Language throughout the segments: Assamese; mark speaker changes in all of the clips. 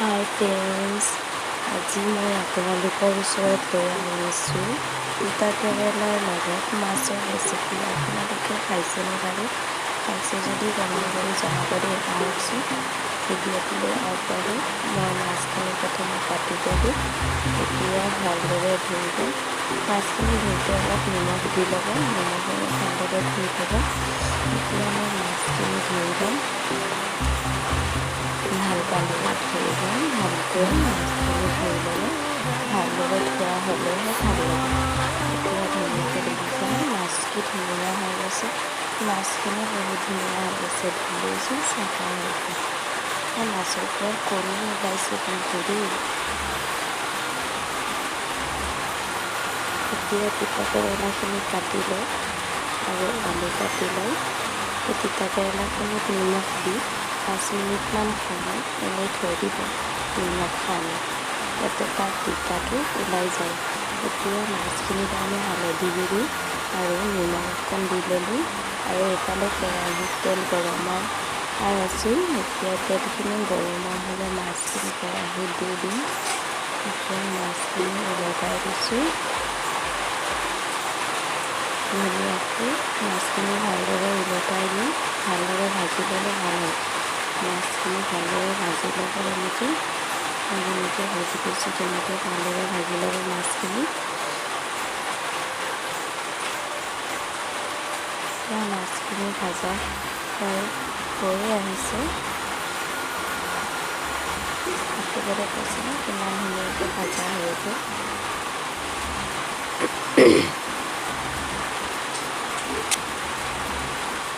Speaker 1: হাই ফ্ৰেণ্ডছ, আজি মই আপোনালোকৰ ওচৰত লৈ আহিছোঁ তিতা কেৰেলাৰ লগত মাছৰ ৰেচিপি। আপোনালোকে খাইছেনে বাৰু? খাইছে যদি কমেণ্ট কৰি জনাব দেই। আহকচোন ভিডিঅ'টোলৈ আগবাঢ়ো। মই মাছখিনি প্ৰথমে কাটি ল'লোঁ। এতিয়া ভালদৰে ধুই ল'ম। মাছখিনি ধুওঁতে অলপ নিমখ দি ল'ব। নিমখেৰে ভালদৰে ধুই ল'ব। এতিয়া মই মাছখিনি ধুই ল'ম। ভাল পানীৰে ধুই ল'ম। ভালকৈ মাছখিনি ধুই ল'লে ভালদৰে ধোৱা হ'লেহে ভাল লাগে। এতিয়া ধুনীয়াকৈ দেখিছেনে মাছটো ধুনীয়া হৈ গৈছে। মাছখিনি বহুত ধুনীয়া হৈ গৈছে। ধুলেচোন চাফা হৈছে। মাছৰ পৰা কণী ওলাইছে কিন্তু দেই। এতিয়া তিতা কেৰেলাখিনি কাটি লওঁ আৰু আলু কাটি লওঁ। এই তিতা কেৰেলাখিনিত নিমখ দি 5 মিনিটমান সময় এনেই থৈ দিব, নিমখ সানি, যাতে তাৰ তিতাটো ওলাই যায়। এতিয়া মাছখিনিত আমি হালধি গুড়ি আৰু নিমখ অকণ দি ল'লোঁ আৰু এইফালে কেৰাহীত তেল গৰমাই আছিল। এতিয়া তেলখিনি গৰম হ'লে মাছখিনি কেৰাহীত দি দিম। এতিয়া মাছখিনি উলটাই দিছোঁ। ধুনীয়াকৈ মাছখিনি ভালদৰে উলটাই দি ভালদৰে ভাজি ল'লে ভাল হয়। মাছখিনি ভালদৰে ভাজি ল'ব এনেকৈ। মই যেনেকৈ ভাজি দিছোঁ তেনেকৈ ভালদৰে ভাজি ল'ব মাছখিনি। এতিয়া মাছখিনি ভাজা হৈয়ে আহিছে। দেখিবলৈ পাইছেনে কিমান ধুনীয়াকৈ ভাজা হৈ গ'ল।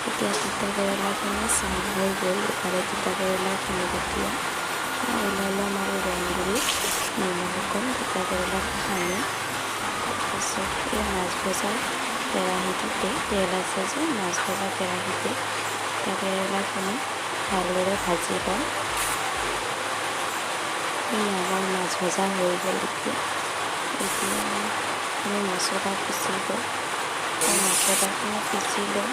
Speaker 1: এতিয়া তিতা কেৰেলাখিনি চাহ হৈ গ'ল। ইফালে তিতা কেৰেলাখিনি এতিয়া ওলাই ল'ম আৰু ৰং গুড়ি নিমখ অকণ তিতা কেৰেলাত সানি। তাৰপিছত এই মাছ ভজা কেৰাহীটোতে তেল আছে যে মাছ ভজা কেৰাহীতে তিতা কেৰেলাখিনি ভালদৰে ভাজি ল'ম। আমাৰ মাছ ভজা হৈ গ'ল। এতিয়া আমি মছলা পিচি লওঁ। মছলাখিনি পিচি লওঁ।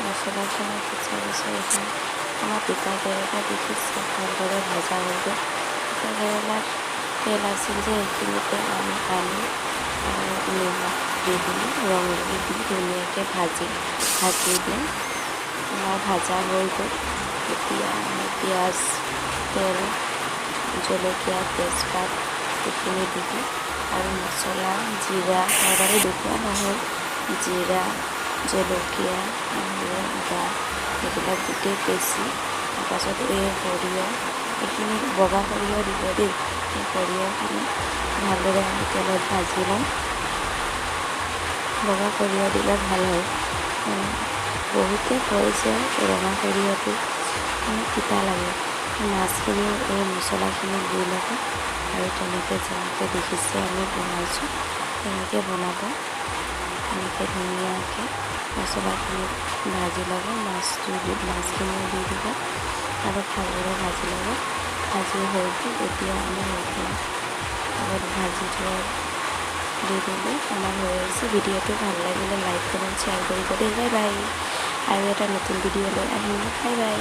Speaker 1: মছলাখিনি পিছাৰ পিছত আমাৰ তিতা কেৰেলা দেখিছে ভালদৰে ভজা হৈ গ'ল। তিতা কেৰেলাত তেল আছিল যে সেইখিনিতে আমি আলু আৰু নিমখ দি দিলোঁ, ৰং গুড়ি দি ধুনীয়াকৈ ভাজি দিম। আমাৰ ভাজা হৈ গ'ল। এতিয়া আমি পিঁয়াজ, তেল, জলকীয়া, তেজপাত এইখিনি দি দিম আৰু মছলা, জিৰা আৰু দেখুওৱা নহ'ল, জিৰা, জলকীয়া, নহৰু, আদা এইবিলাক গোটেই পেচি তাৰপাছত এই সৰিয়হ এইখিনি বগা সৰিয়হ দিব দেই। এই সৰিয়হখিনি ভালদৰে আমি তেলত ভাজি ল'ম। বগা সৰিয়হ দিলে ভাল হয়। বহুতে কয় যে ৰঙা সৰিয়হটো তিতা লাগে। মাছখিনি এই মছলাখিনি দি ল'ব আৰু তেনেকৈ যেনেকৈ দেখিছে আমি বনাইছোঁ তেনেকৈ বনাব। এনেকৈ ধুনীয়াকৈ মছলাখিনি ভাজি ল'ব। মাছখিনিও দি দিব আৰু ভালদৰে ভাজি ল'ব। ভাজি হৈ গ'ল। এতিয়া আমি সেইখিনি আগত ভাজি থোৱা দি দিলোঁ। আমাৰ হৈ আহিছে। ভিডিঅ'টো ভাল লাগিলে লাইক, কমেণ্ট, শ্বেয়াৰ কৰিব দেই। Bye bye. আৰু এটা নতুন ভিডিঅ' লৈ আহিম। Bye bye.